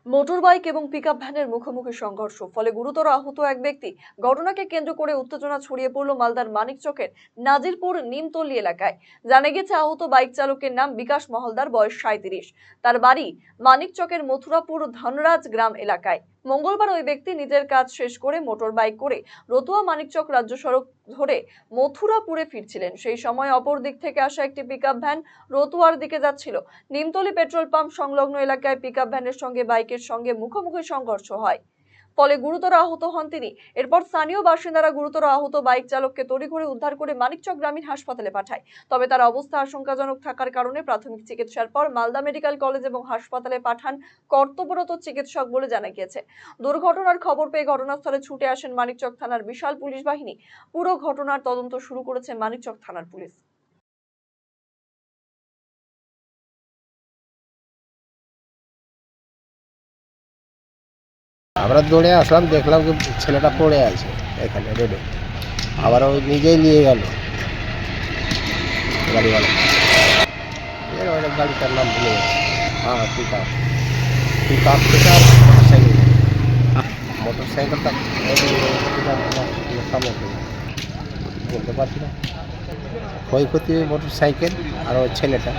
Motorbike এবং pickup ভ্যানের মুখোমুখি সংঘর্ষ, ফলে গুরুতর আহত এক ব্যক্তি। ঘটনাকে কেন্দ্র করে উত্তেজনা ছড়িয়ে পড়ল মালদার মানিকচকের নাজিরপুর নিমতলী এলাকায়। জানা গেছে, আহত বাইক চালকের নাম বিকাশ মহলদার, বয়স 37। তার বাড়ি মানিকচকের মথুরাপুর ধনরাজ গ্রাম এলাকায়। মঙ্গলবার ওই ব্যক্তি নিজের কাজ শেষ করে মোটর বাইক করে রতুয়া মানিকচক রাজ্য সড়ক ধরে মথুরাপুরে ফিরছিলেন। সেই সময় অপর দিক থেকে আসা একটি পিকআপ ভ্যান রতুয়ার দিকে যাচ্ছিল। নিমতলী পেট্রোল পাম্প সংলগ্ন এলাকায় পিকআপ ভ্যানের সঙ্গে বাইকের সঙ্গে মুখোমুখি সংঘর্ষ হয়, ফলে গুরুতর আহত হন তিনি। এরপর স্থানীয় বাসিন্দারা গুরুতর আহত বাইক চালককে তড়িঘড়ি উদ্ধার করে মানিকচক গ্রামীণ হাসপাতালে পাঠায়। তবে তার অবস্থা আশঙ্কাজনক থাকার কারণে প্রাথমিক চিকিৎসার পর মালদা মেডিকেল কলেজ এবং হাসপাতালে পাঠান কর্তব্যরত চিকিৎসক বলে জানা গিয়েছে। দুর্ঘটনার খবর পেয়ে ঘটনাস্থলে ছুটে আসেন মানিকচক থানার বিশাল পুলিশ বাহিনী। পুরো ঘটনার তদন্ত শুরু করেছে মানিকচক থানার পুলিশ। আমরা দৌড়ে আসলাম, দেখলাম যে ছেলেটা পড়ে আছে এখানে রোডে। আবার ওই নিজেই নিয়ে গেল গাড়িওয়ালা। এর ওই গাড়িটার নাম ভুলে গেছে। হ্যাঁ, পিকআপ থেকে আর মোটরসাইকেলটা বলতে পারছি না। ক্ষয়ক্ষতি মোটরসাইকেল আর ওই ছেলেটা।